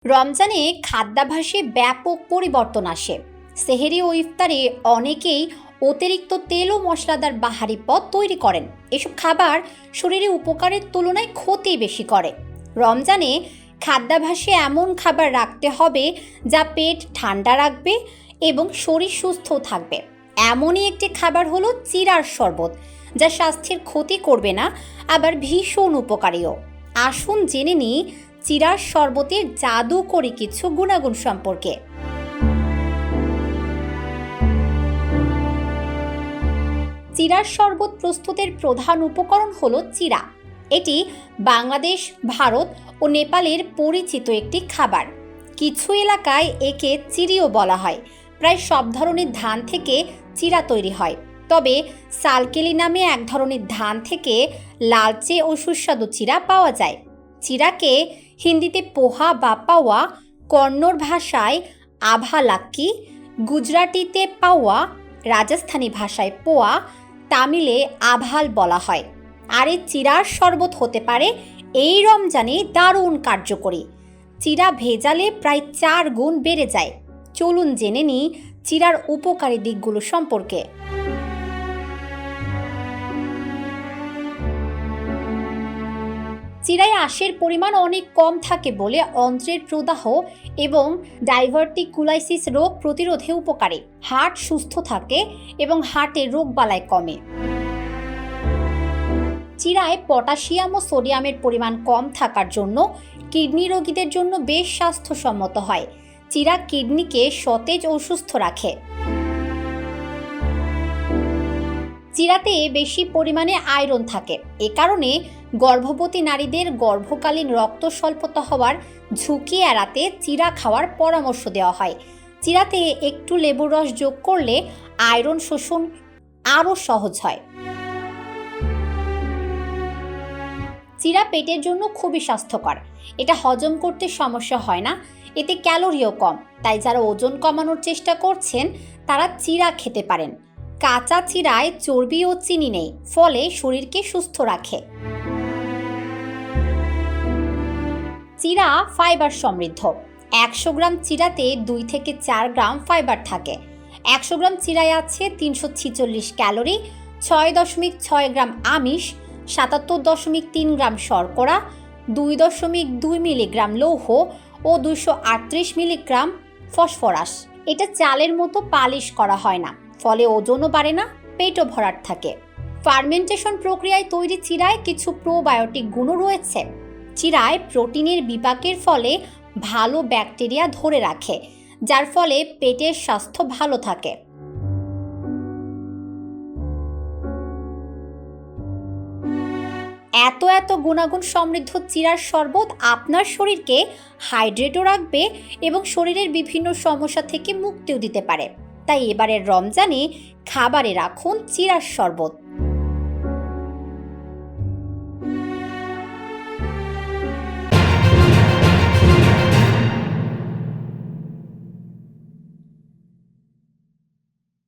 রমজানে খাদ্যাভ্যাসে ব্যাপক পরিবর্তন আসে। সেহেরি ও ইফতারে অনেকেই অতিরিক্ত তেল ও মশলাদার বাহারি পদ তৈরি করেন। এসব খাবার শরীরে উপকারের তুলনায় ক্ষতি বেশি করে। রমজানে খাদ্যাভ্যাসে এমন খাবার রাখতে হবে যা পেট ঠান্ডা রাখবে এবং শরীর সুস্থও থাকবে। এমনই একটি খাবার হলো চিড়ার শরবত, যা স্বাস্থ্যের ক্ষতি করবে না, আবার ভীষণ উপকারীও। আসুন জেনে নিই চিড়ার শরবতের জাদুকরী কিছু গুণাগুণ সম্পর্কে। চিড়ার শরবত প্রস্তুতের প্রধান উপকরণ হলো চিড়া। এটি বাংলাদেশ, ভারত ও নেপালের পরিচিত একটি খাবার। কিছু এলাকায় একে চিড়িও বলা হয়। প্রায় সব ধরনের ধান থেকে চিড়া তৈরি হয়, তবে সালকেলি নামে এক ধরনের ধান থেকে লালচে ও সুস্বাদু চিড়া পাওয়া যায়। চিড়াকে হিন্দিতে পোহা বা পাওয়া, কন্নড় ভাষায় আভালাক্কি, গুজরাটিতে পাওয়া, রাজস্থানী ভাষায় পোয়া, তামিলে আভাল বলা হয়। আর এই চিড়ার শরবত হতে পারে এই রমজানে দারুণ কার্যকরী। চিড়া ভেজালে প্রায় 4 গুণ বেড়ে যায়। চলুন জেনে নিই চিড়ার উপকারী দিকগুলো সম্পর্কে। চিড়ায় আঁশের পরিমাণ অনেক কম থাকে বলে অন্ত্রের প্রদাহ এবং ডাইভার্টিকুলাইসিস রোগ প্রতিরোধে উপকারী। হার্ট সুস্থ থাকে এবং হার্টের রোগবালাই কমে। চিড়ায় পটাশিয়াম ও সোডিয়ামের পরিমাণ কম থাকার জন্য কিডনি রোগীদের জন্য বেশ স্বাস্থ্যসম্মত হয়। চিড়া কিডনিকে সতেজ ও সুস্থ রাখে। চিড়াতে বেশি পরিমাণে আয়রন থাকে। এ কারণে গর্ভবতী নারীদের গর্ভকালীন রক্ত স্বল্পতা হওয়ার ঝুঁকি এড়াতে চিড়া খাওয়ার পরামর্শ দেওয়া হয়। চিড়াতে একটু লেবুর রস যোগ করলে আয়রন শোষণ আরও সহজ হয়। চিড়া পেটের জন্য খুবই স্বাস্থ্যকর। এটা হজম করতে সমস্যা হয় না, এতে ক্যালোরিও কম। তাই যারা ওজন কমানোর চেষ্টা করছেন তারা চিড়া খেতে পারেন। কাঁচা চিড়ায় চর্বি ও চিনি নেই, ফলে শরীরকে সুস্থ রাখে। চিড়া ফাইবার সমৃদ্ধ। 100 গ্রাম চিড়াতে 2 থেকে 4 গ্রাম ফাইবার থাকে। 100 গ্রাম চিড়ায় আছে 346 ক্যালোরি, 6.6 গ্রাম আমিষ, 77.3 গ্রাম শর্করা, 2.2 মিলিগ্রাম লৌহ ও 238 মিলিগ্রাম ফসফরাস। এটা চালের মতো পালিশ করা হয় না, ফলে ওজনও বাড়ে না, পেটও ভরাট থাকে। ফার্মেন্টেশন প্রক্রিয়ায় তৈরি চিড়ায় কিছু প্রোবায়োটিক গুণও রয়েছে। চিড়ায় প্রোটিনের বিপাকের ফলে ভালো ব্যাকটেরিয়া ধরে রাখে, যার ফলে পেটের স্বাস্থ্য ভালো থাকে। এত গুণাগুণ সমৃদ্ধ চিড়ার শরবত আপনার শরীরকে হাইড্রেটও রাখবে এবং শরীরের বিভিন্ন সমস্যা থেকে মুক্তিও দিতে পারে। তাই এবারের রমজানে খাবারে রাখুন চিড়ার শরবত।